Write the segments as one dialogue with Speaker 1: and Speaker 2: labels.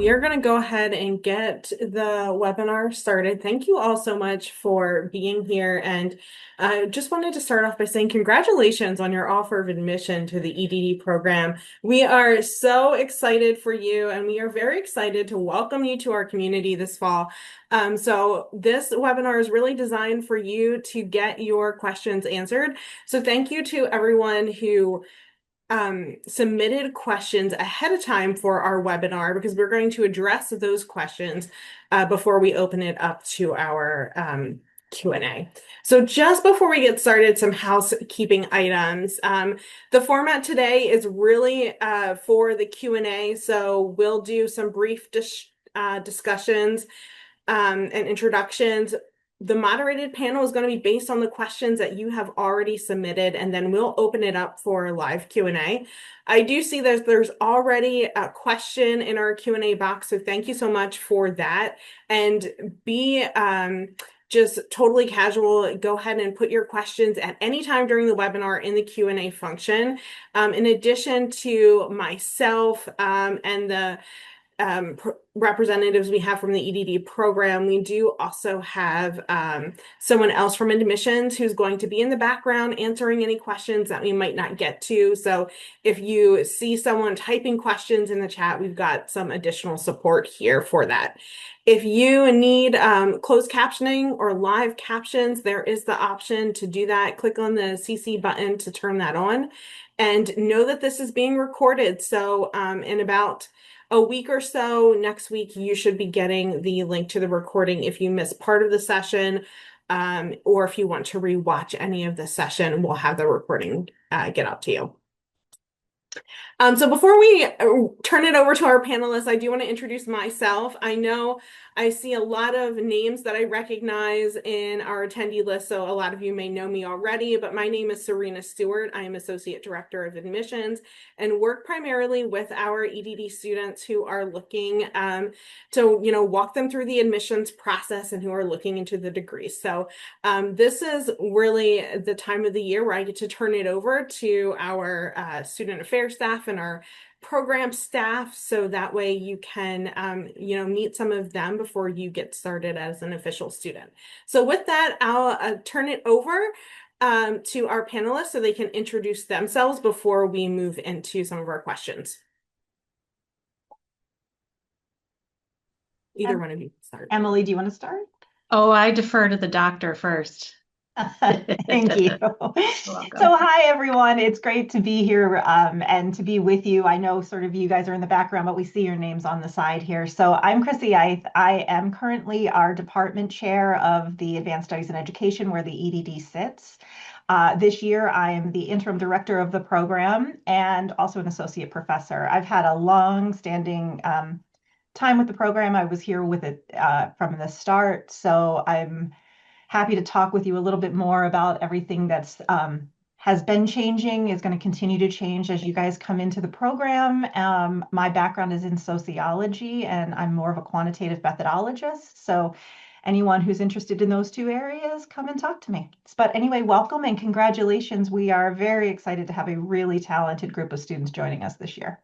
Speaker 1: we are going to go ahead and get the webinar started. Thank you all so much for being here. And I just wanted to start off by saying congratulations on your offer of admission to the EdD program. We are so excited for you, and we are very excited to welcome you to our community this fall. So this webinar is really designed for you to get your questions answered. So thank you to everyone who submitted questions ahead of time for our webinar, because we're going to address those questions before we open it up to our Q&A. So just before we get started, some housekeeping items. The format today is really for the Q&A, so we'll do some brief discussions and introductions. The moderated panel is going to be based on the questions that you have already submitted, and then we'll open it up for live Q&A. I do see that there's already a question in our Q&A box, so thank you so much for that. And be just totally casual. Go ahead and put your questions at any time during the webinar in the Q&A function. In addition to myself and the representatives we have from the EdD program, we do also have someone else from admissions who's going to be in the background answering any questions that we might not get to. So if you see someone typing questions in the chat, we've got some additional support here for that. If you need closed captioning or live captions, there is the option to do that. Click on the CC button to turn that on. And know that this is being recorded. So in about a week or so, next week, you should be getting the link to the recording if you miss part of the session, or if you want to rewatch any of the session, we'll have the recording get out to you. So before we turn it over to our panelists, I do want to introduce myself. I know I see a lot of names that I recognize in our attendee list, so a lot of you may know me already, but my name is Serena Stewart. I am Associate Director of Admissions and work primarily with our EdD students who are looking to walk them through the admissions process and who are looking into the degree. So this is really the time of the year where I get to turn it over to our student affairs staff and our program staff, so that way you can meet some of them before you get started as an official student. So with that, I'll turn it over to our panelists so they can introduce themselves before we move into some of our questions. Either one of you can start.
Speaker 2: Emily, do you want to start?
Speaker 3: Oh, I defer to the doctor first.
Speaker 2: Thank you. So hi, everyone. It's great to be here and to be with you. I know sort of you guys are in the background, but we see your names on the side here. So I'm Chrissy. I am currently our department chair of the Advanced Studies in Education, where the EdD sits. This year, I am the interim director of the program and also an associate professor. I've had a long-standing time with the program. I was here with it from the start, so I'm happy to talk with you a little bit more about everything that's has been changing, is going to continue to change as you guys come into the program. My background is in sociology, and I'm more of a quantitative methodologist. So anyone who's interested in those two areas, come and talk to me. But anyway, welcome and congratulations. We are very excited to have a really talented group of students joining us this year.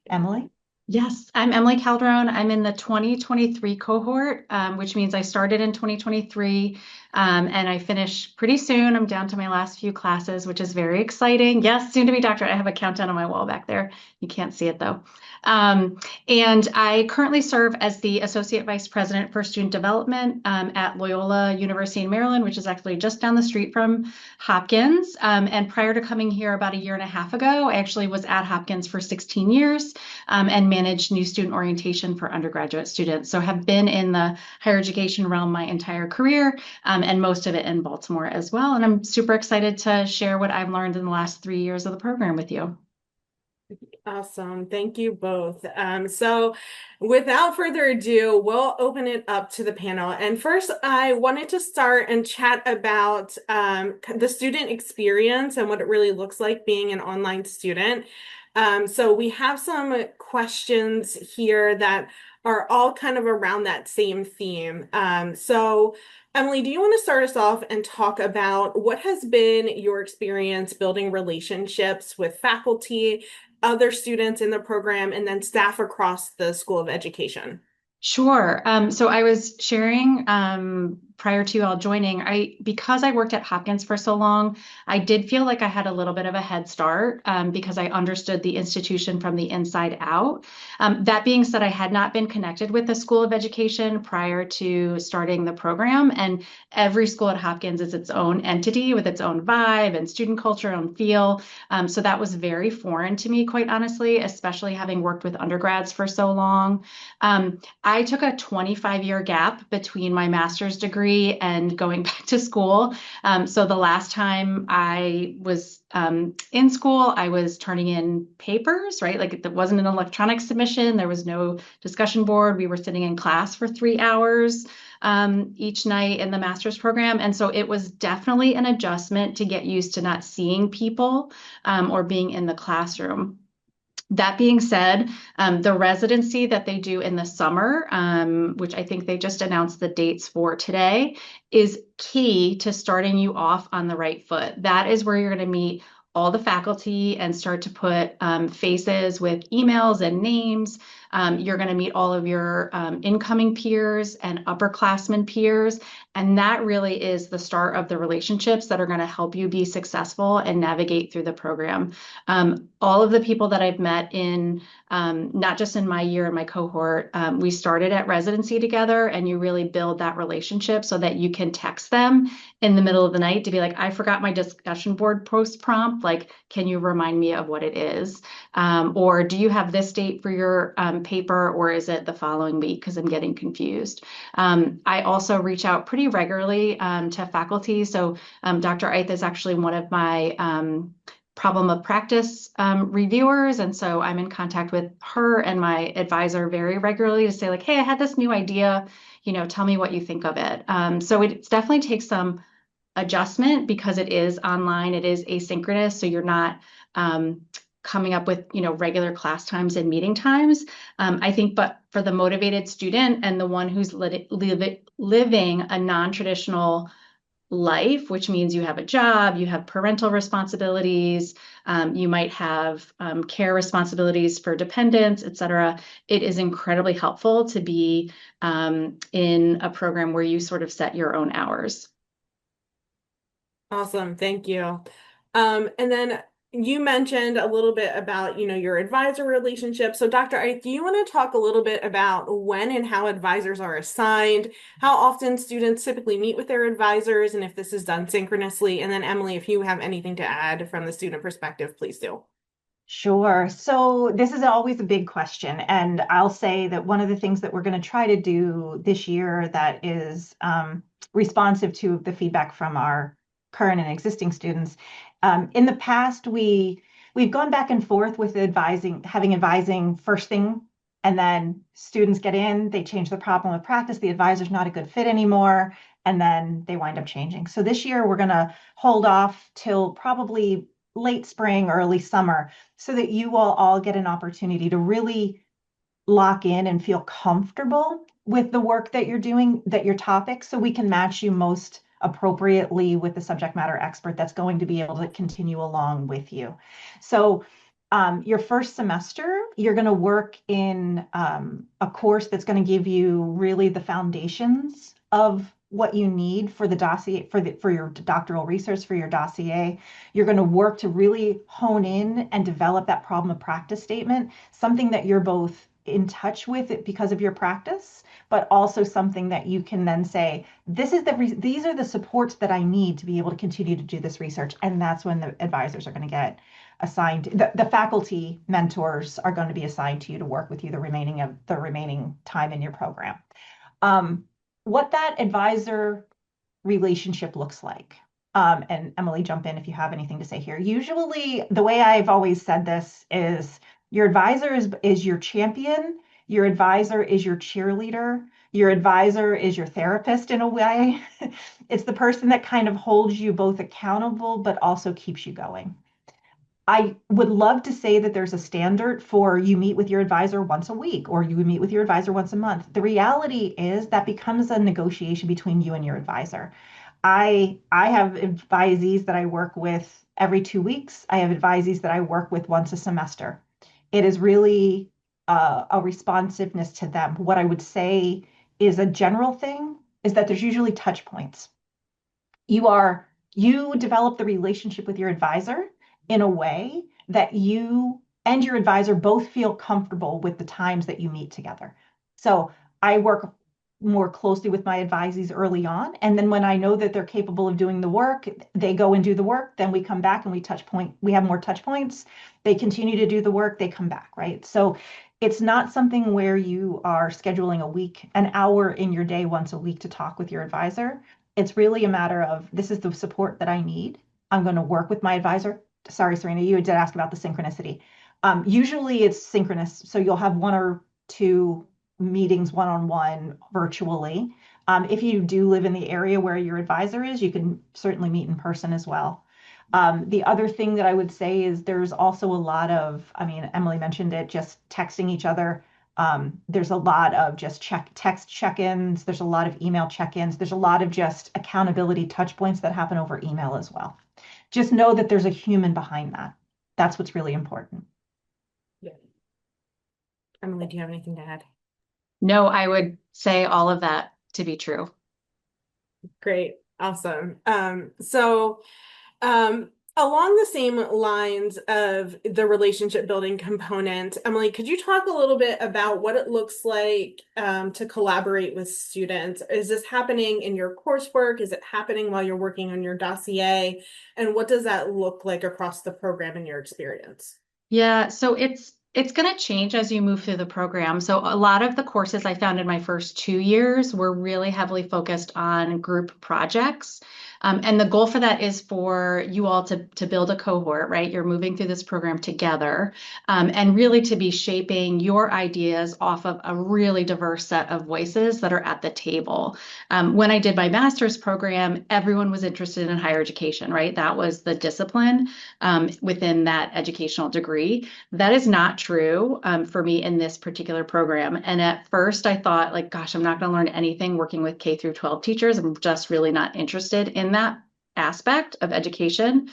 Speaker 2: Emily?
Speaker 3: Yes, I'm Emily Calderon. I'm in the 2023 cohort, which means I started in 2023 and I finish pretty soon. I'm down to my last few classes, which is very exciting. Yes, soon to be doctorate. I have a countdown on my wall back there. You can't see it though. And I currently serve as the Associate Vice President for Student Development at Loyola University in Maryland, which is actually just down the street from Hopkins. And prior to coming here about a year and a half ago, I actually was at Hopkins for 16 years and managed new student orientation for undergraduate students. So have been in the higher education realm my entire career, and most of it in Baltimore as well. And I'm super excited to share what I've learned in the last 3 years of the program with you.
Speaker 1: Awesome. Thank you both. So without further ado, we'll open it up to the panel. And first, I wanted to start and chat about the student experience and what it really looks like being an online student. So we have some questions here that are all kind of around that same theme. So Emily, do you want to start us off and talk about what has been your experience building relationships with faculty other students in the program and then staff across the School of Education?
Speaker 3: Sure. So I was sharing prior to you all joining, because I worked at Hopkins for so long, I did feel like I had a little bit of a head start because I understood the institution from the inside out. That being said, I had not been connected with the School of Education prior to starting the program, and every school at Hopkins is its own entity with its own vibe and student culture and feel. So that was very foreign to me, quite honestly, especially having worked with undergrads for so long. I took a 25-year gap between my master's degree and going back to school. So the last time I was in school, I was turning in papers, right? Like it wasn't an electronic submission. There was no discussion board. We were sitting in class for 3 hours each night in the master's program. And so it was definitely an adjustment to get used to not seeing people or being in the classroom. That being said, the residency that they do in the summer, which I think they just announced the dates for today, is key to starting you off on the right foot. That is where you're going to meet all the faculty and start to put faces with emails and names. You're going to meet all of your incoming peers and upperclassmen peers. And that really is the start of the relationships that are going to help you be successful and navigate through the program. All of the people that I've met in, not just in my year in my cohort, we started at residency together, and you really build that relationship so that you can text them in the middle of the night to be like, I forgot my discussion board post prompt. Like, can you remind me of what it is? Or do you have this date for your paper, or is it the following week? Because I'm getting confused. I also reach out pretty regularly to faculty. So Dr. Eith is actually one of my problem of practice reviewers. And so I'm in contact with her and my advisor very regularly to say like, hey, I had this new idea, tell me what you think of it. So it definitely takes some adjustment because it is online, it is asynchronous. So you're not coming up with, regular class times and meeting times. I think, but for the motivated student and the one who's living a non-traditional life, which means you have a job, you have parental responsibilities, you might have care responsibilities for dependents, et cetera. It is incredibly helpful to be in a program where you sort of set your own hours.
Speaker 1: Awesome. Thank you. And then you mentioned a little bit about, your advisor relationship. So Dr. Ike, do you want to talk a little bit about when and how advisors are assigned, how often students typically meet with their advisors, and if this is done synchronously? And then Emily, if you have anything to add from the student perspective, please do.
Speaker 2: Sure. So this is always a big question. And I'll say that one of the things that we're going to try to do this year that is responsive to the feedback from our current and existing students. In the past, we've gone back and forth with having advising first thing, and then students get in, they change the problem of practice, the advisor's not a good fit anymore, and then they wind up changing. So this year, we're going to hold off till probably late spring, early summer, so that you will all get an opportunity to really lock in and feel comfortable with the work that you're doing, that your topic, so we can match you most appropriately with the subject matter expert that's going to be able to continue along with you. So your first semester, you're going to work in a course that's going to give you really the foundations of what you need for the dossier, for your doctoral research, for your dossier. You're going to work to really hone in and develop that problem of practice statement, something that you're both in touch with it because of your practice, but also something that you can then say, these are the supports that I need to be able to continue to do this research. And that's when the advisors are going to get assigned. The faculty mentors are going to be assigned to you to work with you the remaining time in your program. What that advisor relationship looks like. And Emily, jump in if you have anything to say here. Usually, the way I've always said this is your advisor is your champion, your advisor is your cheerleader, your advisor is your therapist in a way. It's the person that kind of holds you both accountable, but also keeps you going. I would love to say that there's a standard for you meet with your advisor once a week or you meet with your advisor once a month. The reality is that becomes a negotiation between you and your advisor. I have advisees that I work with every 2 weeks. I have advisees that I work with once a semester. It is really a responsiveness to them. What I would say is a general thing is that there's usually touch points. You develop the relationship with your advisor in a way that you and your advisor both feel comfortable with the times that you meet together. So I work more closely with my advisees early on. And then when I know that they're capable of doing the work, they go and do the work. Then we come back and we have more touch points. They continue to do the work, they come back, right? So it's not something where you are scheduling an hour in your day once a week to talk with your advisor. It's really a matter of, this is the support that I need. I'm going to work with my advisor. Sorry, Serena, you did ask about the synchronicity. Usually it's synchronous. So you'll have one or two meetings one-on-one virtually. If you do live in the area where your advisor is, you can certainly meet in person as well. The other thing that I would say is there's also a lot of, I mean, Emily mentioned it, just texting each other. There's a lot of just text check-ins. There's a lot of email check-ins. There's a lot of just accountability touch points that happen over email as well. Just know that there's a human behind that. That's what's really important.
Speaker 1: Yeah. Emily, do you have anything to add?
Speaker 3: No, I would say all of that to be true.
Speaker 1: Great. Awesome. Along the same lines of the relationship building component, Emily, could you talk a little bit about what it looks like to collaborate with students? Is this happening in your coursework? Is it happening while you're working on your dossier? And what does that look like across the program in your experience?
Speaker 3: Yeah, so it's going to change as you move through the program. So a lot of the courses I found in my first 2 years were really heavily focused on group projects. And the goal for that is for you all to build a cohort, right? You're moving through this program together, and really to be shaping your ideas off of a really diverse set of voices that are at the table. When I did my master's program, everyone was interested in higher education, right? That was the discipline within that educational degree. That is not true for me in this particular program. And at first I thought like, gosh, I'm not going to learn anything working with K through 12 teachers. I'm just really not interested in that aspect of education.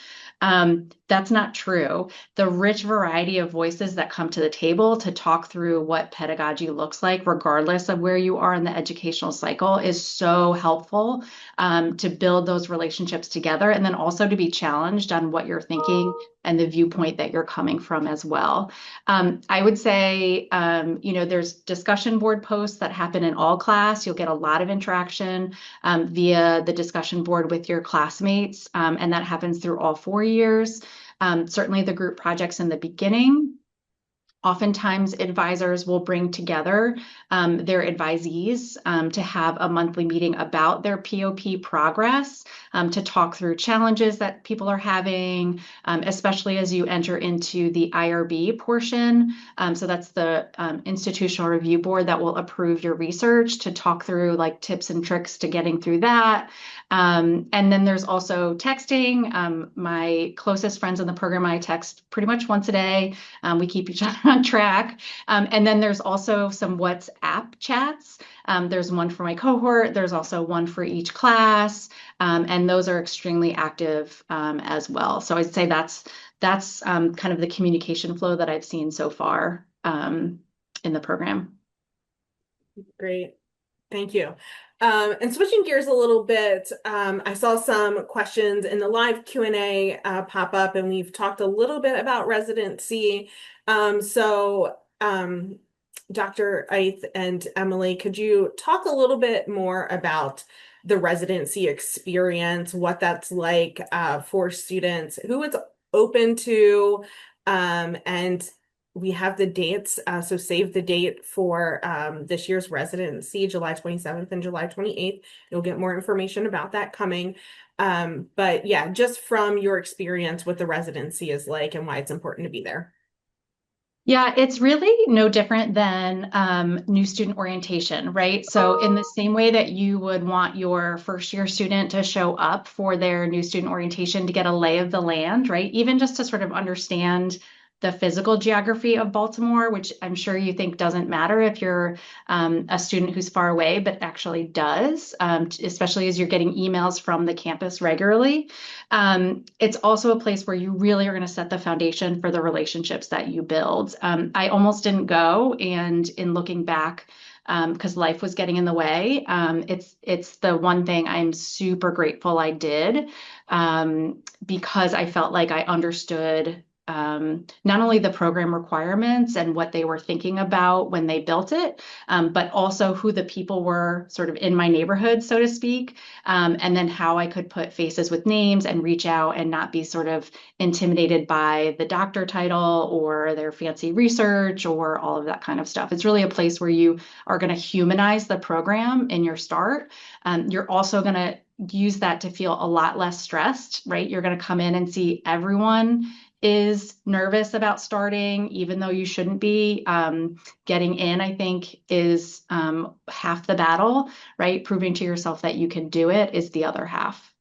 Speaker 3: That's not true. The rich variety of voices that come to the table to talk through what pedagogy looks like, regardless of where you are in the educational cycle, is so helpful to build those relationships together, and then also to be challenged on what you're thinking and the viewpoint that you're coming from as well. I would say, there's discussion board posts that happen in all class. You'll get a lot of interaction via the discussion board with your classmates, and that happens through all 4 years. Certainly the group projects in the beginning. Oftentimes, advisors will bring together their advisees to have a monthly meeting about their POP progress, to talk through challenges that people are having, especially as you enter into the IRB portion. So that's the institutional review board that will approve your research, to talk through like tips and tricks to getting through that. And then there's also texting. My closest friends in the program, I text pretty much once a day. We keep each other on track. And then there's also some WhatsApp chats. There's one for my cohort. There's also one for each class. And those are extremely active as well. So I'd say that's kind of the communication flow that I've seen so far in the program.
Speaker 1: Great. Thank you. And switching gears a little bit, I saw some questions in the live Q&A pop up, and we've talked a little bit about residency. Dr. Eith and Emily, could you talk a little bit more about the residency experience, what that's like for students, who it's open to, and we have the dates, so save the date for this year's residency, July 27th and July 28th. You'll get more information about that coming. But yeah, just from your experience, what the residency is like and why it's important to be there.
Speaker 3: Yeah, it's really no different than new student orientation, right? So in the same way that you would want your first year student to show up for their new student orientation to get a lay of the land, right? Even just to sort of understand the physical geography of Baltimore, which I'm sure you think doesn't matter if you're a student who's far away, but actually does, especially as you're getting emails from the campus regularly. It's also a place where you really are going to set the foundation for the relationships that you build. I almost didn't go, and in looking back, because life was getting in the way, it's the one thing I'm super grateful I did, because I felt like I understood not only the program requirements and what they were thinking about when they built it, but also who the people were sort of in my neighborhood, so to speak, and then how I could put faces with names and reach out and not be sort of intimidated by the doctor title or their fancy research or all of that kind of stuff. It's really a place where you are going to humanize the program in your start. You're also going to use that to feel a lot less stressed, right? You're going to come in and see everyone is nervous about starting, even though you shouldn't be. Getting in, I think, is half the battle, right? Proving to yourself that you can do it is the other half.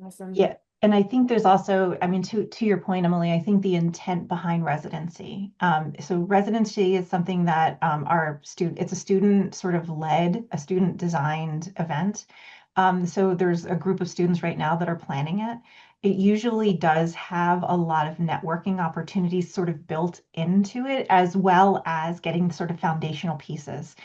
Speaker 1: Awesome.
Speaker 2: Yeah. And I think there's also, I mean, to your point, Emily, I think the intent behind residency. So residency is something that it's a student sort of led, a student designed event. So there's a group of students right now that are planning it. It usually does have a lot of networking opportunities sort of built into it, as well as getting sort of foundational pieces.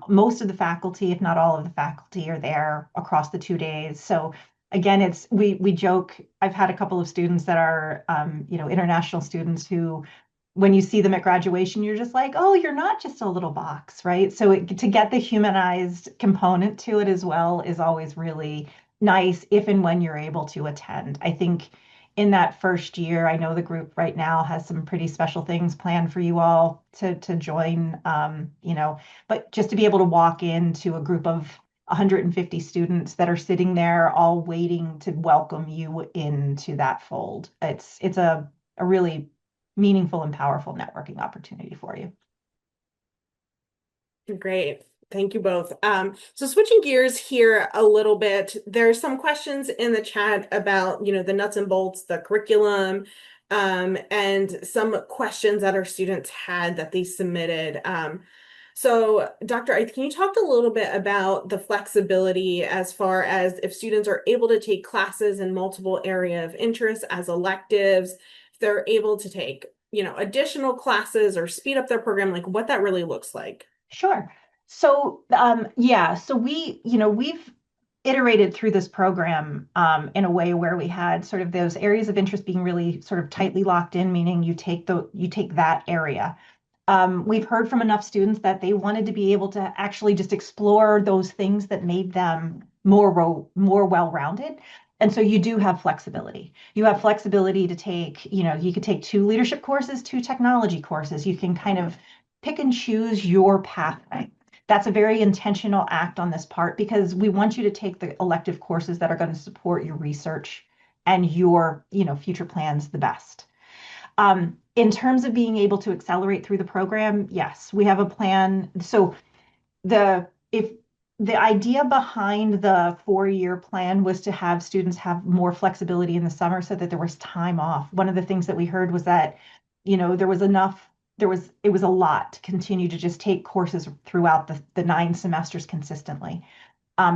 Speaker 2: Most of the faculty, if not all of the faculty, are there across the 2 days. So again, we joke. I've had a couple of students that are international students who, when you see them at graduation, you're just like, oh, you're not just a little box, right? So to get the humanized component to it as well is always really nice if and when you're able to attend. I think in that first year, I know the group right now has some pretty special things planned for you all to join, but just to be able to walk into a group of 150 students that are sitting there all waiting to welcome you into that fold. It's a really meaningful and powerful networking opportunity for you.
Speaker 1: Great. Thank you both. So switching gears here a little bit, there's some questions in the chat about, the nuts and bolts, the curriculum, and some questions that our students had that they submitted. So Dr. Ith, can you talk a little bit about the flexibility as far as if students are able to take classes in multiple area of interest as electives, if they're able to take, additional classes or speed up their program, like what that really looks like?
Speaker 2: Sure. So so we've iterated through this program in a way where we had sort of those areas of interest being really sort of tightly locked in, meaning you take that area. We've heard from enough students that they wanted to be able to actually just explore those things that made them more well-rounded. And so you do have flexibility. You have flexibility to take, you could take 2 leadership courses, 2 technology courses. You can kind of pick and choose your pathway. That's a very intentional act on this part because we want you to take the elective courses that are going to support your research and your, future plans the best. In terms of being able to accelerate through the program, yes, we have a plan. So the idea behind the 4-year plan was to have students have more flexibility in the summer so that there was time off. One of the things that we heard was that, there was it was a lot to continue to just take courses throughout the 9 semesters consistently.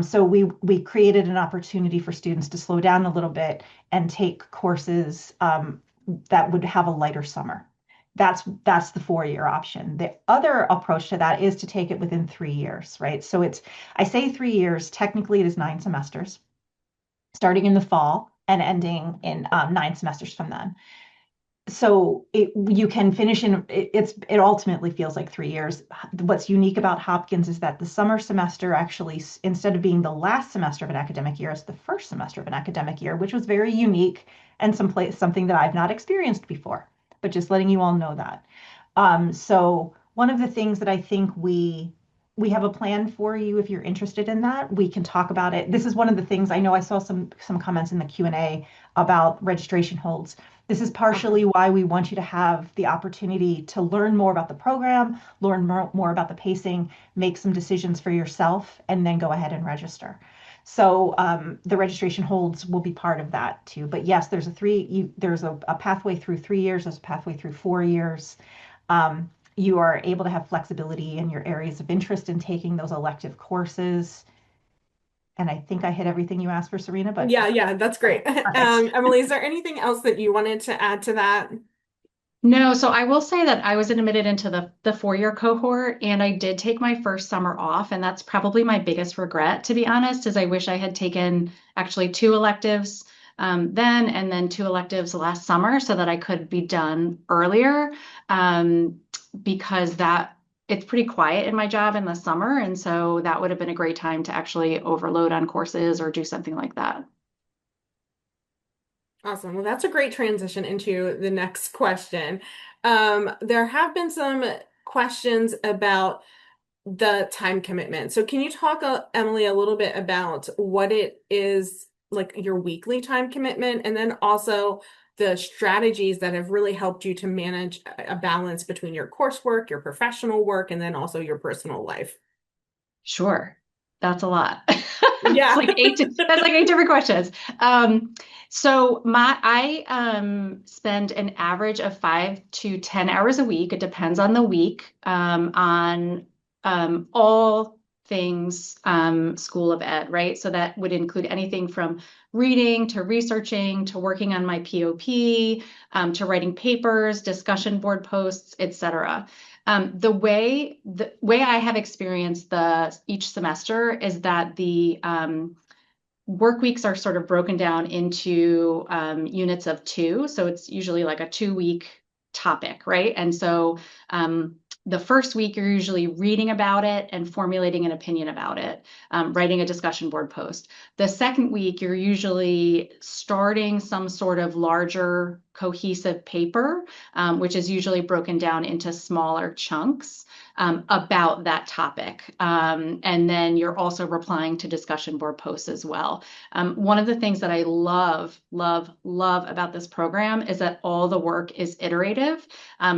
Speaker 2: So we created an opportunity for students to slow down a little bit and take courses that would have a lighter summer. That's the 4-year option. The other approach to that is to take it within 3 years, right? So I say 3 years, technically it is 9 semesters, starting in the fall and ending in 9 semesters from then. So you can finish it ultimately feels like 3 years. What's unique about Hopkins is that the summer semester actually, instead of being the last semester of an academic year, is the first semester of an academic year, which was very unique and something that I've not experienced before, but just letting you all know that. So one of the things that I think we have a plan for you if you're interested in that. We can talk about it. This is one of the things I know I saw some comments in the Q&A about registration holds. This is partially why we want you to have the opportunity to learn more about the program, learn more about the pacing, make some decisions for yourself, and then go ahead and register. So the registration holds will be part of that too. But yes, there's a pathway through 3 years, there's a pathway through 4 years. You are able to have flexibility in your areas of interest in taking those elective courses. And I think I hit everything you asked for, Serena, but
Speaker 1: Yeah, that's great.
Speaker 2: perfect.
Speaker 1: Emily, is there anything else that you wanted to add to that?
Speaker 3: No, so I will say that I was admitted into the 4-year cohort, and I did take my first summer off, and that's probably my biggest regret, to be honest, is I wish I had taken actually 2 electives then, and then 2 electives last summer so that I could be done earlier, because it's pretty quiet in my job in the summer, and so that would have been a great time to actually overload on courses or do something like that.
Speaker 1: Awesome. Well, that's a great transition into the next question. There have been some questions about the time commitment. So can you talk, Emily, a little bit about what it is, like your weekly time commitment, and then also the strategies that have really helped you to manage a balance between your coursework, your professional work, and then also your personal life?
Speaker 3: Sure. That's a lot.
Speaker 1: Yeah.
Speaker 3: That's like 8 different questions. So I spend an average of 5 to 10 hours a week. It depends on the week, on all things School of Ed, right? So that would include anything from reading to researching to working on my POP, to writing papers, discussion board posts, etc. The way I have experienced each semester is that the work weeks are sort of broken down into units of 2. So it's usually like a 2-week topic, right? And so the first week, you're usually reading about it and formulating an opinion about it, writing a discussion board post. The second week, you're usually starting some sort of larger cohesive paper, which is usually broken down into smaller chunks about that topic. And then you're also replying to discussion board posts as well. One of the things that I love about this program is that all the work is iterative.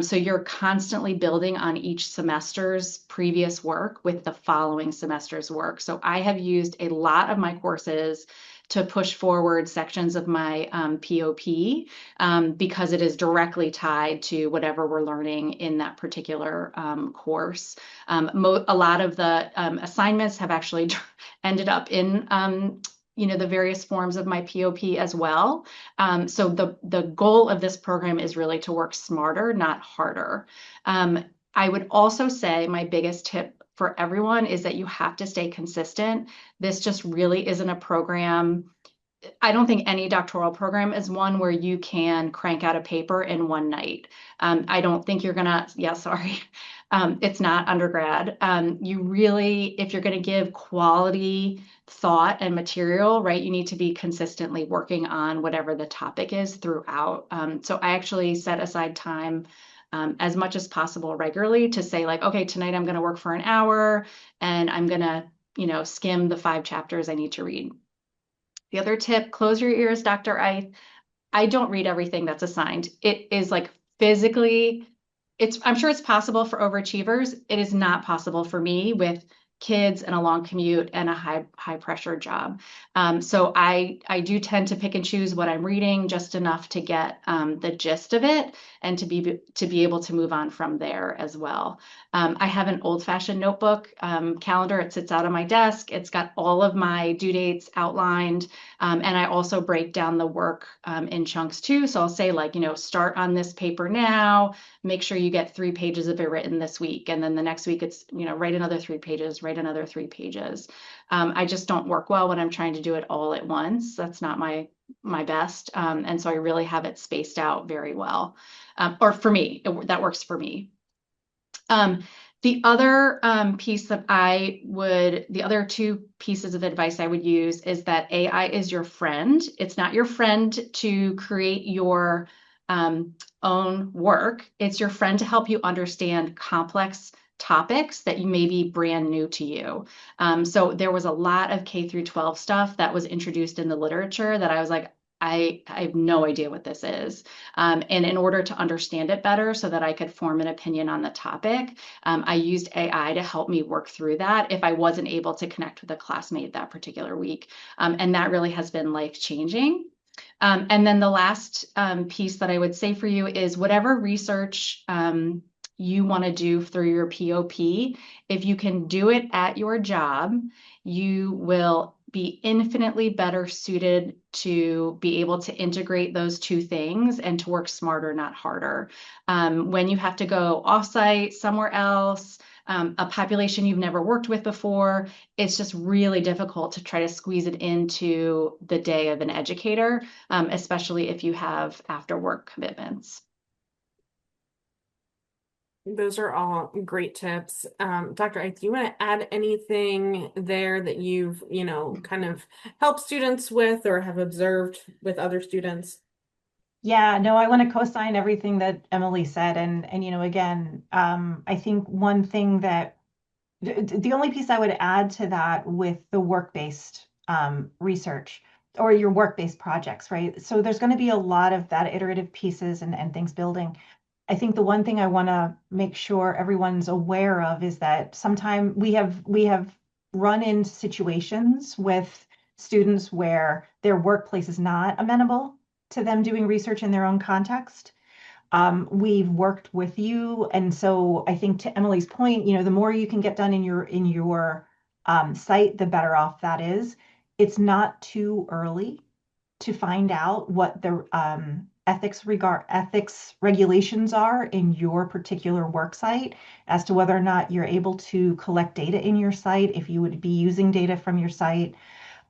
Speaker 3: So you're constantly building on each semester's previous work with the following semester's work. So I have used a lot of my courses to push forward sections of my POP, because it is directly tied to whatever we're learning in that particular course. A lot of the assignments have actually ended up in the various forms of my POP as well. So the goal of this program is really to work smarter, not harder. I would also say my biggest tip for everyone is that you have to stay consistent. This just really isn't a program. I don't think any doctoral program is one where you can crank out a paper in one night. I don't think you're gonna, sorry. It's not undergrad. You really, if you're gonna give quality thought and material, right, you need to be consistently working on whatever the topic is throughout. So I actually set aside time as much as possible regularly to say like, okay, tonight I'm gonna work for an hour and I'm gonna, skim the 5 chapters I need to read. The other tip, close your ears, Dr. I don't read everything that's assigned. It is like physically, I'm sure it's possible for overachievers. It is not possible for me with kids and a long commute and a high pressure job. So I do tend to pick and choose what I'm reading just enough to get the gist of it and to be able to move on from there as well. I have an old-fashioned notebook calendar. It sits out on my desk. It's got all of my due dates outlined. And I also break down the work in chunks too. So I'll say like, start on this paper now, make sure you get 3 pages of it written this week. And then the next week it's, write another 3 pages, write another 3 pages. I just don't work well when I'm trying to do it all at once. That's not my best. And so I really have it spaced out very well. Or for me, that works for me. The other the other 2 pieces of advice I would use is that AI is your friend. It's not your friend to create your own work. It's your friend to help you understand complex topics that you may be brand new to you. So there was a lot of K through 12 stuff that was introduced in the literature that I was like, I have no idea what this is. And in order to understand it better so that I could form an opinion on the topic, I used AI to help me work through that if I wasn't able to connect with a classmate that particular week. And that really has been life-changing. And then the last piece that I would say for you is whatever research you want to do through your POP, if you can do it at your job, you will be infinitely better suited to be able to integrate those two things and to work smarter, not harder. When you have to go offsite somewhere else, a population you've never worked with before, it's just really difficult to try to squeeze it into the day of an educator, especially if you have after work commitments.
Speaker 1: Those are all great tips. Dr. Ike, do you want to add anything there that you've, kind of helped students with or have observed with other students?
Speaker 2: Yeah, no, I want to co-sign everything that Emily said. And again, I think one thing that the only piece I would add to that with the work-based research or your work-based projects, right? So there's going to be a lot of that iterative pieces and things building. I think the one thing I want to make sure everyone's aware of is that sometimes we have run into situations with students where their workplace is not amenable to them doing research in their own context. We've worked with you, and so I think to Emily's point, the more you can get done in your site, the better off that is. It's not too early to find out what the ethics regulations are in your particular work site as to whether or not you're able to collect data in your site, if you would be using data from your site.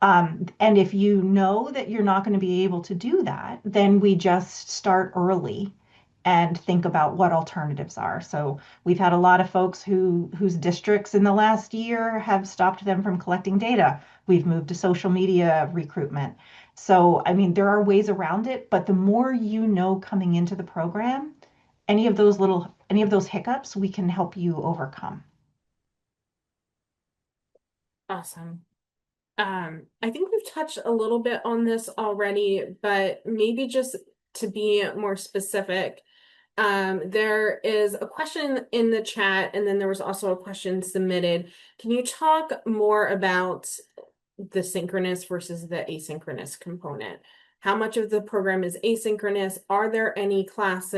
Speaker 2: And if you know that you're not going to be able to do that, then we just start early and think about what alternatives are. So we've had a lot of folks whose districts in the last year have stopped them from collecting data. We've moved to social media recruitment. So, I mean, there are ways around it, but the more you know coming into the program, any of those hiccups, we can help you overcome.
Speaker 1: Awesome. I think we've touched a little bit on this already, but maybe just to be more specific, there is a question in the chat, and then there was also a question submitted. Can you talk more about the synchronous versus the asynchronous component? How much of the program is asynchronous? Are there any classes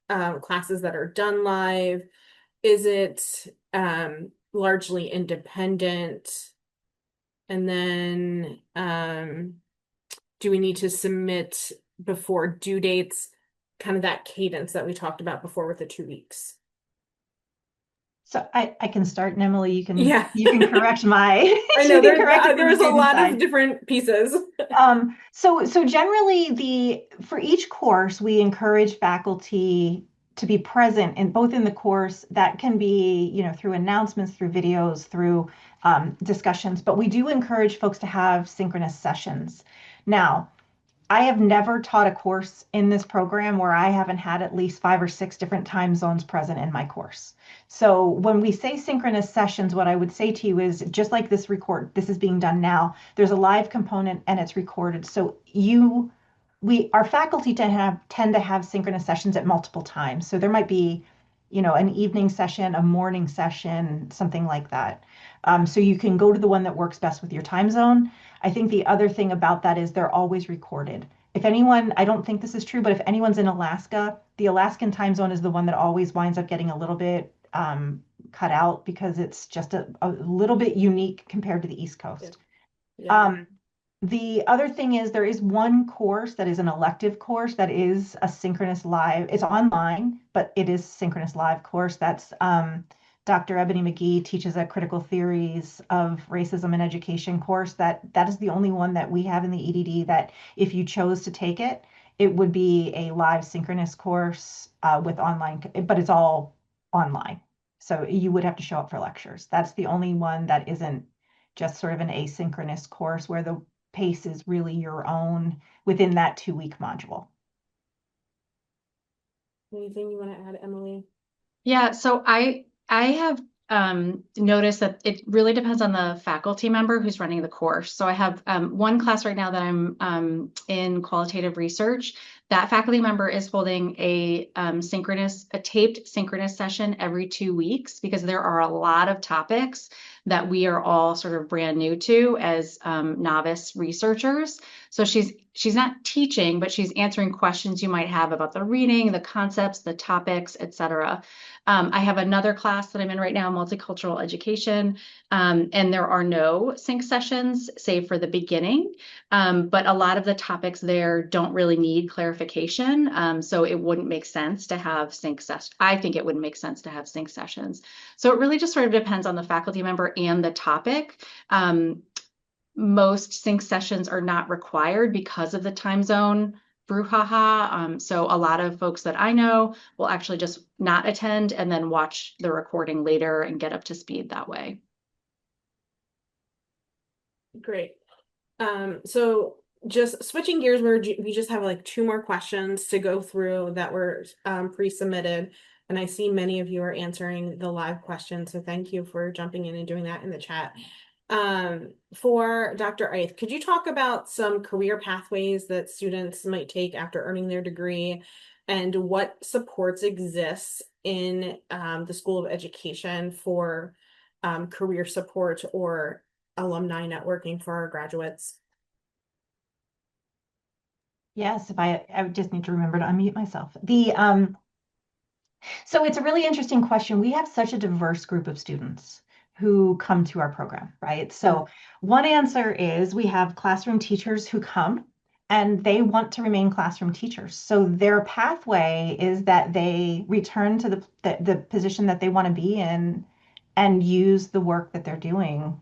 Speaker 1: that are done live? Is it largely independent? And then do we need to submit before due dates? Kind of that cadence that we talked about before with the 2 weeks.
Speaker 2: So I can start, and Emily, you can
Speaker 1: Yeah.
Speaker 2: you can correct my
Speaker 1: I know
Speaker 2: there's
Speaker 1: there's a lot of different pieces.
Speaker 2: So generally for each course we encourage faculty to be present in both in the course. That can be through announcements, through videos, through discussions, but we do encourage folks to have synchronous sessions. Now, I have never taught a course in this program where I haven't had at least 5 or 6 different time zones present in my course. So when we say synchronous sessions, what I would say to you is just like this is being done now, there's a live component and it's recorded. So our faculty tend to have synchronous sessions at multiple times. So there might be, an evening session, a morning session, something like that. So you can go to the one that works best with your time zone. I think the other thing about that is they're always recorded. If anyone, I don't think this is true, but if anyone's in Alaska, the Alaskan time zone is the one that always winds up getting a little bit cut out because it's just a little bit unique compared to the East Coast.
Speaker 1: Yeah.
Speaker 2: The other thing is there is one course that is an elective course that is a synchronous live. It's online, but it is synchronous live course. That's Dr. Ebony McGee teaches a critical theories of racism in education course. That is the only one that we have in the EdD that if you chose to take it, it would be a live synchronous course with online, but it's all online. So you would have to show up for lectures. That's the only one that isn't just sort of an asynchronous course where the pace is really your own within that 2-week module.
Speaker 1: Anything you want to add, Emily?
Speaker 3: Yeah, so I have noticed that it really depends on the faculty member who's running the course. So I have one class right now that I'm in qualitative research. That faculty member is holding a taped synchronous session every 2 weeks because there are a lot of topics that we are all sort of brand new to as novice researchers. So she's not teaching, but she's answering questions you might have about the reading, the concepts, the topics, etc. I have another class that I'm in right now, multicultural education, and there are no sync sessions, save for the beginning. But a lot of the topics there don't really need clarification. So it wouldn't make sense to have sync sessions. I think it wouldn't make sense to have sync sessions. So it really just sort of depends on the faculty member and the topic. Most sync sessions are not required because of the time zone brouhaha. So a lot of folks that I know will actually just not attend and then watch the recording later and get up to speed that way.
Speaker 1: Great. So just switching gears, we just have like 2 more questions to go through that were pre-submitted. And I see many of you are answering the live questions. So thank you for jumping in and doing that in the chat. For Dr. Eith, could you talk about some career pathways that students might take after earning their degree and what supports exists in the School of Education for career support or alumni networking for our graduates?
Speaker 2: Yes, if I just need to remember to unmute myself. So it's a really interesting question. We have such a diverse group of students who come to our program, right? So one answer is we have classroom teachers who come and they want to remain classroom teachers. So their pathway is that they return to the position that they want to be in and use the work that they're doing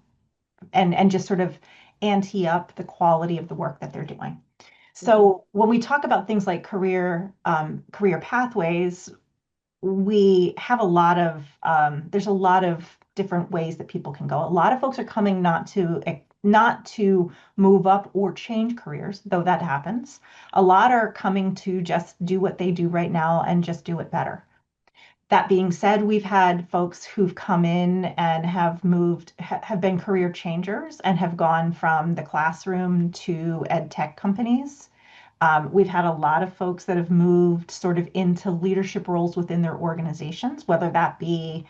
Speaker 2: and just sort of ante up the quality of the work that they're doing. So when we talk about things like career pathways, we have there's a lot of different ways that people can go. A lot of folks are coming not to move up or change careers, though that happens. A lot are coming to just do what they do right now and just do it better. That being said, we've had folks who've come in and have been career changers and have gone from the classroom to ed tech companies. We've had a lot of folks that have moved sort of into leadership roles within their organizations, whether that be,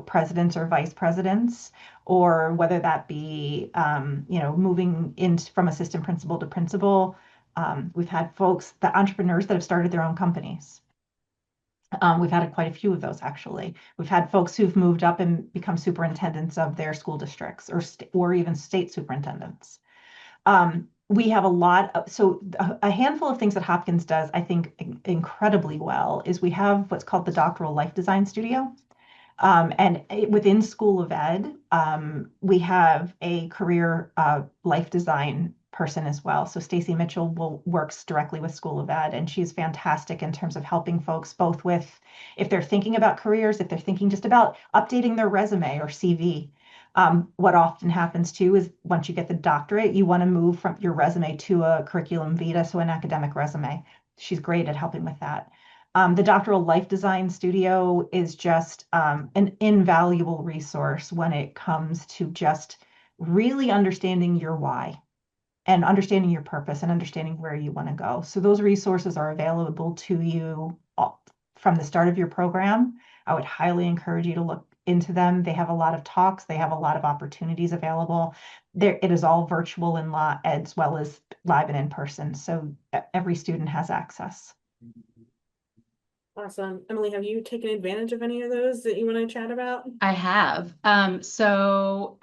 Speaker 2: presidents or vice presidents, or whether that be, moving in from assistant principal to principal. We've had the entrepreneurs that have started their own companies. We've had quite a few of those, actually. We've had folks who've moved up and become superintendents of their school districts or even state superintendents. We have a handful of things that Hopkins does, I think, incredibly well is we have what's called the Doctoral Life Design Studio. And within School of Ed, we have a career life design person as well. So Stacy Mitchell works directly with School of Ed, and she's fantastic in terms of helping folks both with if they're thinking about careers, if they're thinking just about updating their resume or CV. What often happens too is once you get the doctorate, you want to move from your resume to a curriculum vitae, so an academic resume. She's great at helping with that. The Doctoral Life Design Studio is just an invaluable resource when it comes to just really understanding your why and understanding your purpose and understanding where you want to go. So those resources are available to you from the start of your program. I would highly encourage you to look into them. They have a lot of talks. They have a lot of opportunities available. It is all virtual and as well as live and in person. So every student has access.
Speaker 1: Awesome. Emily, have you taken advantage of any of those that you want to chat about?
Speaker 3: I have. So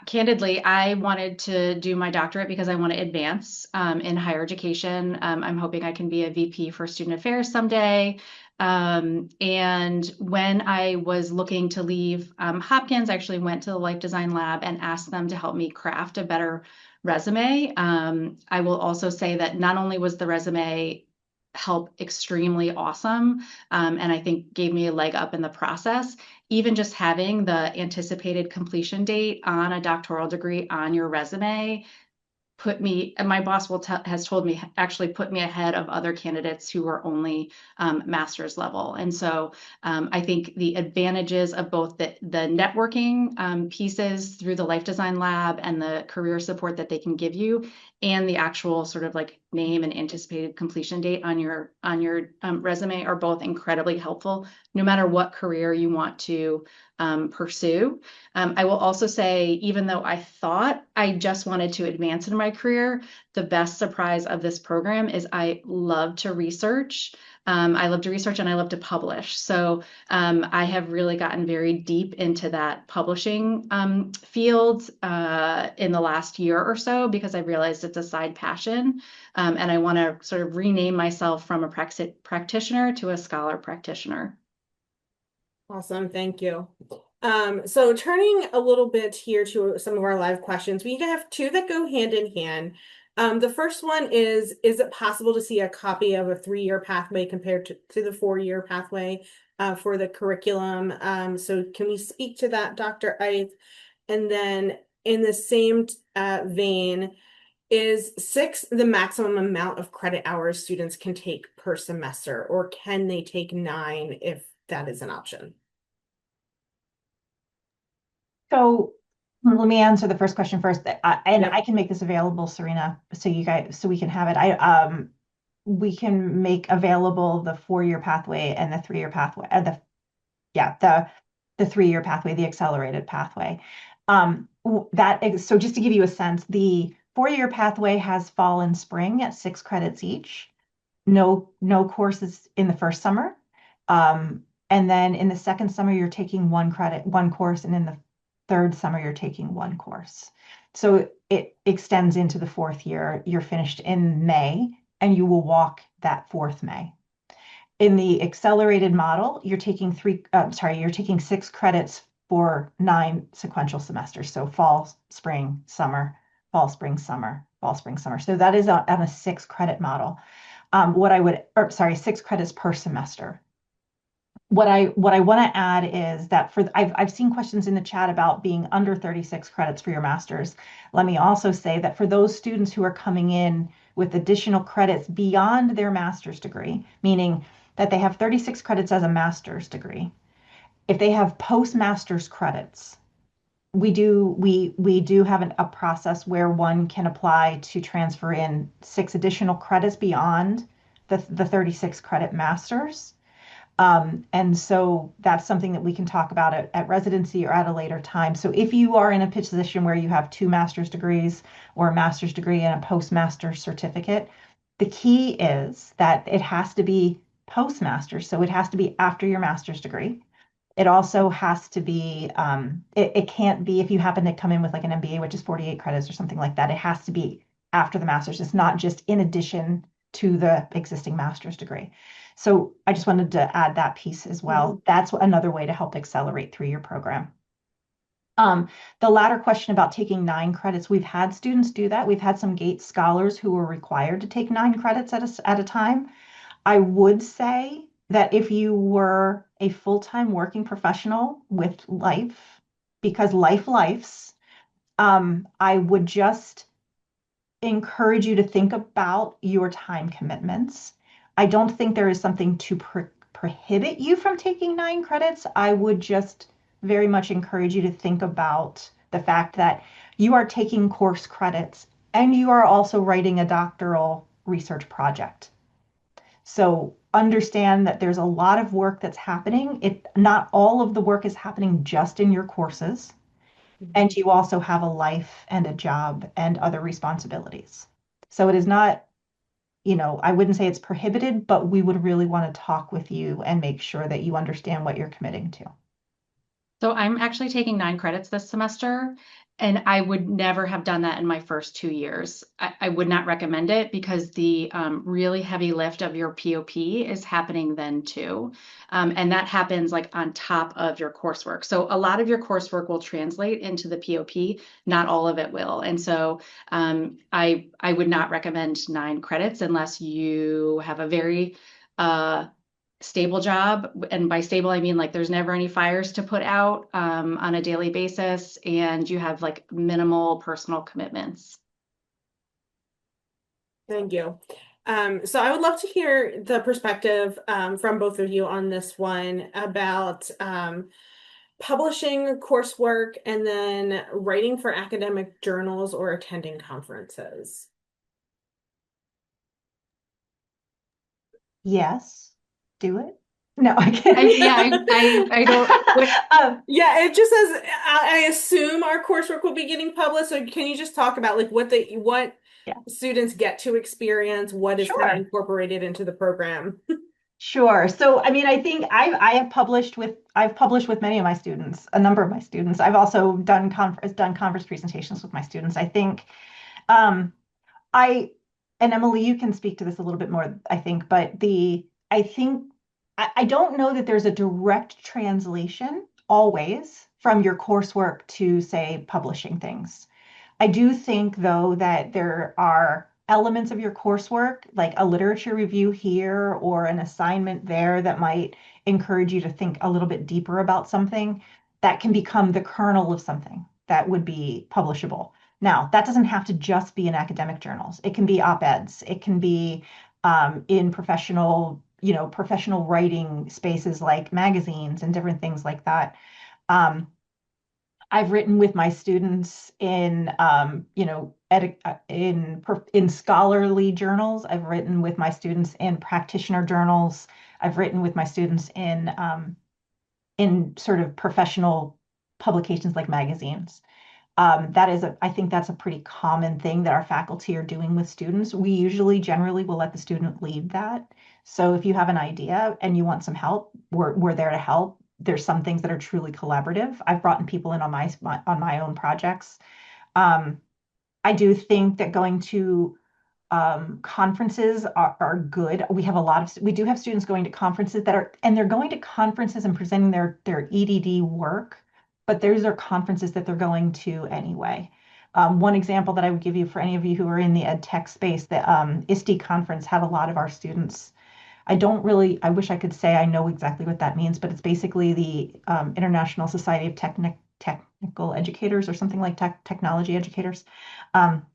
Speaker 3: candidly, I wanted to do my doctorate because I want to advance in higher education. I'm hoping I can be a VP for student affairs someday. And when I was looking to leave Hopkins, I actually went to the Life Design Lab and asked them to help me craft a better resume. I will also say that not only was the resume help extremely awesome, and I think gave me a leg up in the process, even just having the anticipated completion date on a doctoral degree on your resume my boss has told me, actually put me ahead of other candidates who are only master's level. And so I think the advantages of both the networking pieces through the Life Design Lab and the career support that they can give you, and the actual sort of like name and anticipated completion date on your resume are both incredibly helpful, no matter what career you want to pursue. I will also say, even though I thought I just wanted to advance in my career, the best surprise of this program is I love to research. I love to research and I love to publish. So I have really gotten very deep into that publishing field in the last year or so, because I realized it's a side passion. And I want to sort of rename myself from a practitioner to a scholar practitioner.
Speaker 1: Awesome, thank you. So turning a little bit here to some of our live questions, we have two that go hand in hand. The first one is it possible to see a copy of a 3-year pathway compared to the 4-year pathway for the curriculum? So can we speak to that, Dr. Eith? And then in the same vein, is 6 the maximum amount of credit hours students can take per semester, or can they take 9 if that is an option?
Speaker 2: So let me answer the first question first, and
Speaker 1: Yep.
Speaker 2: I can make this available, Serena, so we can have it. We can make available the 4-year pathway and the 3-year pathway, the 3-year pathway, the accelerated pathway. So just to give you a sense, the 4-year pathway has fall and spring at 6 credits each. No courses in the first summer. And then in the second summer, you're taking 1 course, and in the third summer, you're taking 1 course. So it extends into the 4th year. You're finished in May, and you will walk that 4th May. In the accelerated model, you're taking 6 credits for 9 sequential semesters. So fall, spring, summer, fall, spring, summer, fall, spring, summer. So that is on a 6 credit model. 6 credits per semester. What I want to add is that I've seen questions in the chat about being under 36 credits for your master's. Let me also say that for those students who are coming in with additional credits beyond their master's degree, meaning that they have 36 credits as a master's degree, if they have postmaster's credits, we do have a process where one can apply to transfer in 6 additional credits beyond the 36 credit master's. And so that's something that we can talk about at residency or at a later time. So if you are in a position where you have 2 master's degrees or a master's degree and a postmaster's certificate, the key is that it has to be postmaster's. So it has to be after your master's degree. It also has to be, it can't be if you happen to come in with like an MBA, which is 48 credits or something like that. It has to be after the master's. It's not just in addition to the existing master's degree. So I just wanted to add that piece as well. Mm-hmm. That's another way to help accelerate through your program. The latter question about taking 9 credits, we've had students do that. We've had some GATE scholars who were required to take 9 credits at a time. I would say that if you were a full-time working professional with life, because lifes, I would just encourage you to think about your time commitments. I don't think there is something to prohibit you from taking 9 credits. I would just very much encourage you to think about the fact that you are taking course credits and you are also writing a doctoral research project. So understand that there's a lot of work that's happening. Not all of the work is happening just in your courses. And you also have a life and a job and other responsibilities. So it is not, I wouldn't say it's prohibited, but we would really want to talk with you and make sure that you understand what you're committing to.
Speaker 3: So I'm actually taking 9 credits this semester, and I would never have done that in my first 2 years. I would not recommend it because the really heavy lift of your POP is happening then too. And that happens like on top of your coursework. So a lot of your coursework will translate into the POP, not all of it will. And so I would not recommend 9 credits unless you have a very stable job. And by stable, I mean like there's never any fires to put out on a daily basis, and you have like minimal personal commitments.
Speaker 1: Thank you. So I would love to hear the perspective from both of you on this one about publishing coursework and then writing for academic journals or attending conferences.
Speaker 2: Yes, do it. No, I can't.
Speaker 3: I don't.
Speaker 1: Yeah, it just says I assume our coursework will be getting published. So can you just talk about like what
Speaker 2: Yeah,
Speaker 1: students get to experience, what is kind of
Speaker 2: sure.
Speaker 1: incorporated into the program?
Speaker 2: Sure. So, I mean, I think I've published with many of my students, a number of my students. I've also done conference presentations with my students. I think um, I and Emily, you can speak to this a little bit more, I think, but I think I don't know that there's a direct translation always from your coursework to, say, publishing things. I do think, though, that there are elements of your coursework, like a literature review here or an assignment there, that might encourage you to think a little bit deeper about something that can become the kernel of something that would be publishable. Now, that doesn't have to just be in academic journals. It can be op-eds. It can be in professional writing spaces like magazines and different things like that. Um, I've written with my students in, in scholarly journals. I've written with my students in practitioner journals. I've written with my students in sort of professional publications like magazines. I think that's a pretty common thing that our faculty are doing with students. We usually generally will let the student lead that. So if you have an idea and you want some help, we're there to help. There's some things that are truly collaborative. I've brought in people in on my own projects. Um, I do think that going to conferences are good. We do have students going to conferences and they're going to conferences and presenting their EdD work, but those are conferences that they're going to anyway. One example that I would give you for any of you who are in the ed tech space, the ISTE conference had a lot of our students. I wish I could say I know exactly what that means, but it's basically the International Society of Technical Educators or something like technology educators. Um,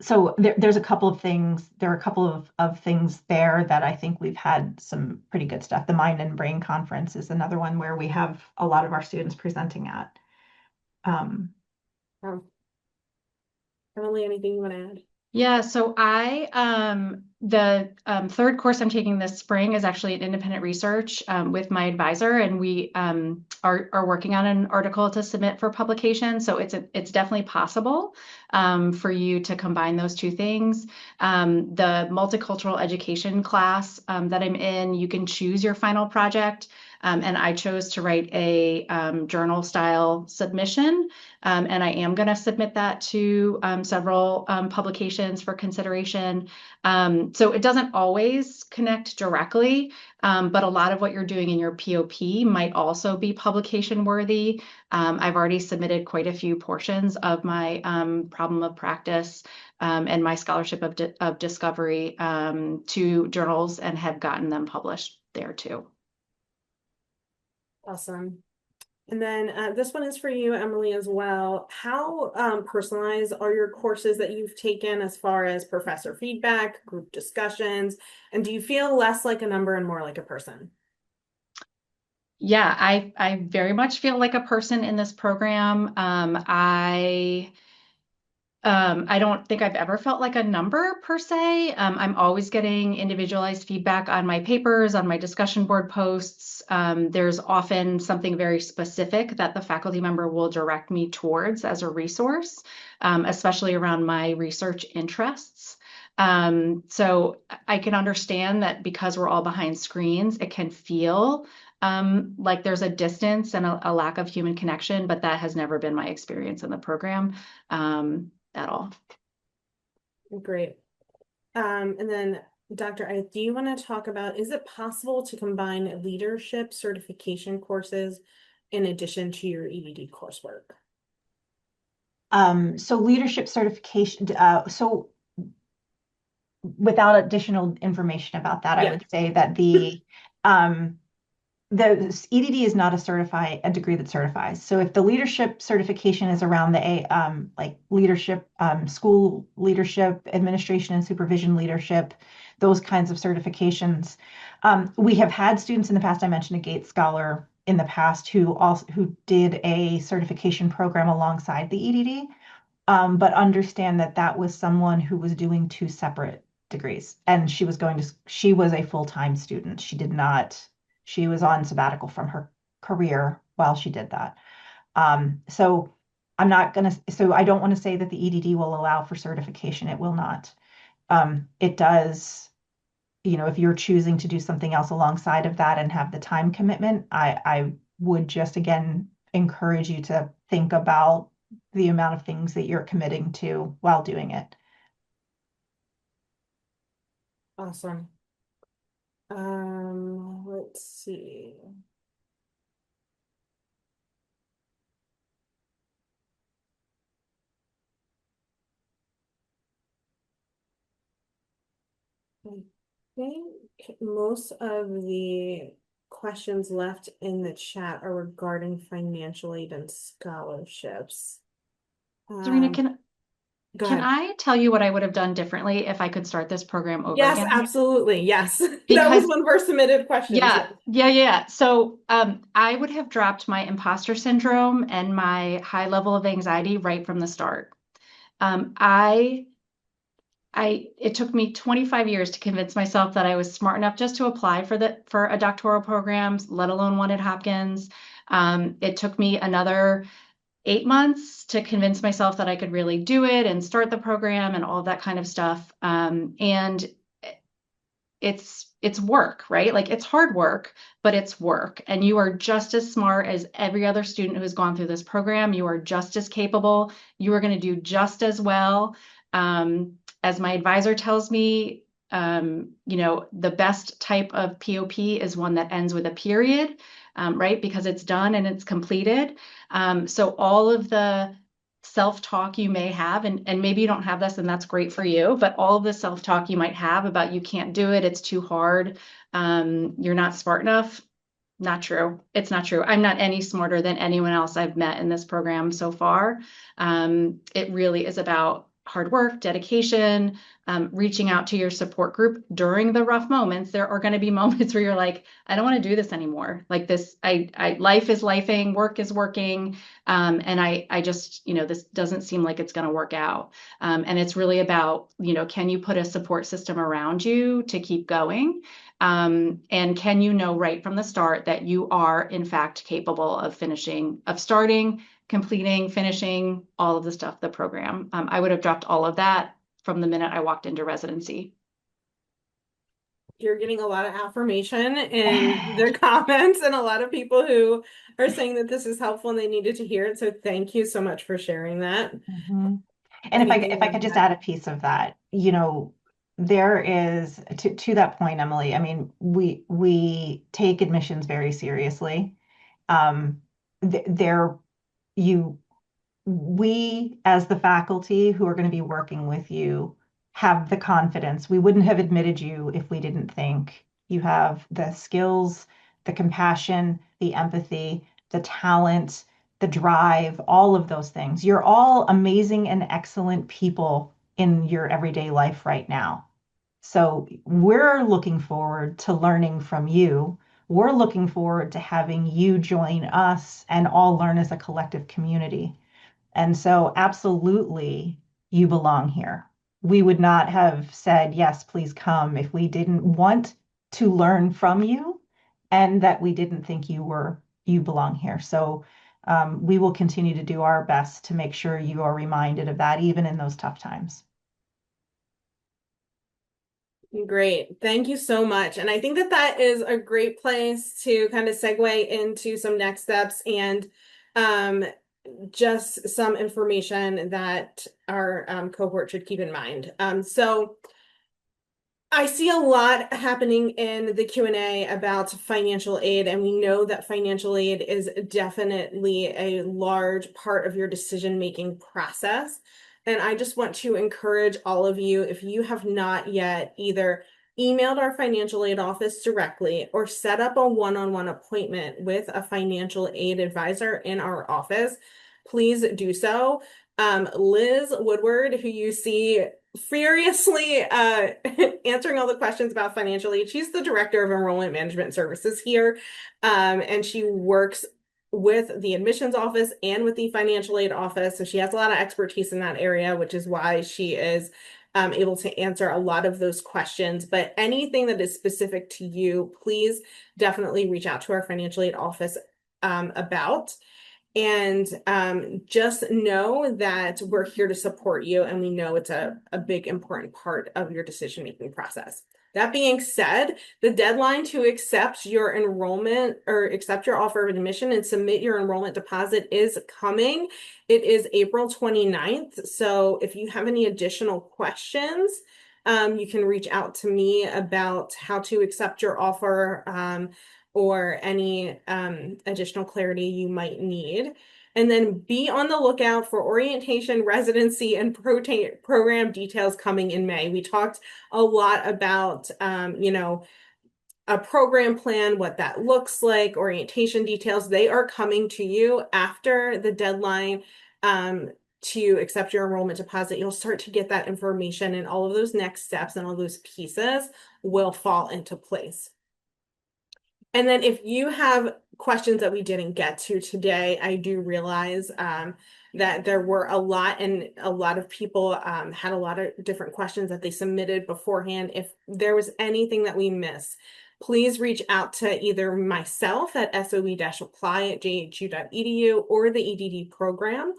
Speaker 2: so there's a couple of things. There are a couple of things there that I think we've had some pretty good stuff. The Mind and Brain Conference is another one where we have a lot of our students presenting at. Um,
Speaker 1: Oh, Emily, anything you want to add?
Speaker 3: Yeah, so the third course I'm taking this spring is actually an independent research with my advisor, and we are working on an article to submit for publication. So it's definitely possible for you to combine those two things. The multicultural education class that I'm in, you can choose your final project. And I chose to write a journal style submission. And I am going to submit that to several publications for consideration. So it doesn't always connect directly, but a lot of what you're doing in your POP might also be publication worthy. I've already submitted quite a few portions of my problem of practice and my scholarship of discovery to journals and have gotten them published there too.
Speaker 1: Awesome. And then this one is for you, Emily, as well. How personalized are your courses that you've taken as far as professor feedback, group discussions, and do you feel less like a number and more like a person?
Speaker 3: Yeah, I very much feel like a person in this program. I don't think I've ever felt like a number per se. I'm always getting individualized feedback on my papers, on my discussion board posts. There's often something very specific that the faculty member will direct me towards as a resource, especially around my research interests. So I can understand that because we're all behind screens, it can feel like there's a distance and a lack of human connection, but that has never been my experience in the program. At all.
Speaker 1: Great. And then Dr. I, do you want to talk about, is it possible to combine leadership certification courses in addition to your EdD coursework?
Speaker 2: so leadership certification, so without additional information about that, I would say that the EDD is not a degree that certifies. So if the leadership certification is around the like leadership, school leadership, administration and supervision leadership, those kinds of certifications. We have had students in the past. I mentioned a Gates Scholar in the past who did a certification program alongside the EDD, but understand that that was someone who was doing two separate degrees, and she was a full-time student. She was on sabbatical from her career while she did that. So I don't want to say that the EDD will allow for certification. It will not. It does, if you're choosing to do something else alongside of that and have the time commitment, I would just again encourage you to think about the amount of things that you're committing to while doing it.
Speaker 1: Awesome. Let's see. I think most of the questions left in the chat are regarding financial aid and scholarships.
Speaker 3: Serena,
Speaker 1: Go
Speaker 3: can
Speaker 1: ahead.
Speaker 3: I tell you what I would have done differently if I could start this program over
Speaker 1: Yes,
Speaker 3: again?
Speaker 1: absolutely. Yes. That was
Speaker 3: Because
Speaker 1: one of our submitted questions.
Speaker 3: yeah. So I would have dropped my imposter syndrome and my high level of anxiety right from the start. It took me 25 years to convince myself that I was smart enough just to apply for a doctoral program, let alone one at Hopkins. It took me another 8 months to convince myself that I could really do it and start the program and all of that kind of stuff. And it's work, right? Like it's hard work, but it's work. And you are just as smart as every other student who has gone through this program. You are just as capable. You are going to do just as well. As my advisor tells me, the best type of POP is one that ends with a period, right? Because it's done and it's completed. So all of the self-talk you may have, and maybe you don't have this and that's great for you, but all of the self-talk you might have about you can't do it, it's too hard, you're not smart enough, not true. It's not true. I'm not any smarter than anyone else I've met in this program so far. It really is about hard work, dedication, reaching out to your support group during the rough moments. There are going to be moments where you're like, I don't want to do this anymore. Like this, life is lifing, work is working. And I just, this doesn't seem like it's going to work out. And it's really about, can you put a support system around you to keep going? And can you know right from the start that you are in fact capable of starting, completing, finishing all of the stuff, the program. I would have dropped all of that from the minute I walked into residency.
Speaker 1: You're getting a lot of affirmation in the comments and a lot of people who are saying that this is helpful and they needed to hear it. So thank you so much for sharing that.
Speaker 2: Mm-hmm. And if I could just add a piece of that, there is to that point, Emily, I mean, we take admissions very seriously. There we as the faculty who are going to be working with you have the confidence. We wouldn't have admitted you if we didn't think you have the skills, the compassion, the empathy, the talent, the drive, all of those things. You're all amazing and excellent people in your everyday life right now. So we're looking forward to learning from you. We're looking forward to having you join us and all learn as a collective community. And so absolutely you belong here. We would not have said, yes, please come if we didn't want to learn from you and that we didn't think you belong here. So we will continue to do our best to make sure you are reminded of that, even in those tough times.
Speaker 1: Great. Thank you so much. And I think that that is a great place to kind of segue into some next steps and just some information that our cohort should keep in mind. So I see a lot happening in the Q&A about financial aid, and we know that financial aid is definitely a large part of your decision-making process. And I just want to encourage all of you, if you have not yet either emailed our financial aid office directly, or set up a one-on-one appointment with a financial aid advisor in our office, please do so. Liz Woodward, who you see furiously answering all the questions about financial aid, she's the Director of Enrollment Management Services here, and she works with the admissions office and with the financial aid office. So she has a lot of expertise in that area, which is why she is able to answer a lot of those questions. But anything that is specific to you, please definitely reach out to our financial aid office about. And just know that we're here to support you, and we know it's a big, important part of your decision-making process. That being said, the deadline to accept your enrollment or accept your offer of admission and submit your enrollment deposit is coming. It is April 29th. So if you have any additional questions, you can reach out to me about how to accept your offer, or any additional clarity you might need. And then be on the lookout for orientation, residency, and program details coming in May. We talked a lot about, a program plan, what that looks like, orientation details. They are coming to you after the deadline to accept your enrollment deposit. You'll start to get that information, and all of those next steps and all those pieces will fall into place. And then if you have questions that we didn't get to today, I do realize that there were a lot, and a lot of people had a lot of different questions that they submitted beforehand. If there was anything that we missed, please reach out to either myself at soe-apply@jhu.edu or the EdD program.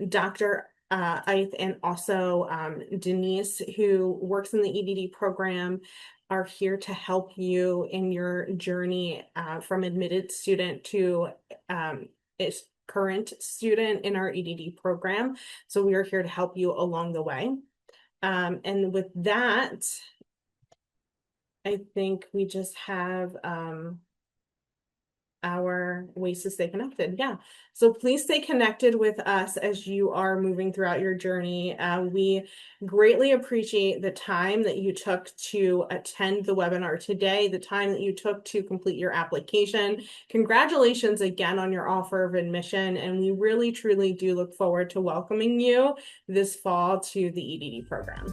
Speaker 1: Dr. Eith and also Denise, who works in the EdD program, are here to help you in your journey from admitted student to current student in our EdD program. So we are here to help you along the way. And with that, I think we just have our ways to stay connected. Yeah. So please stay connected with us as you are moving throughout your journey. We greatly appreciate the time that you took to attend the webinar today, the time that you took to complete your application. Congratulations again on your offer of admission. And we really, truly do look forward to welcoming you this fall to the EdD program.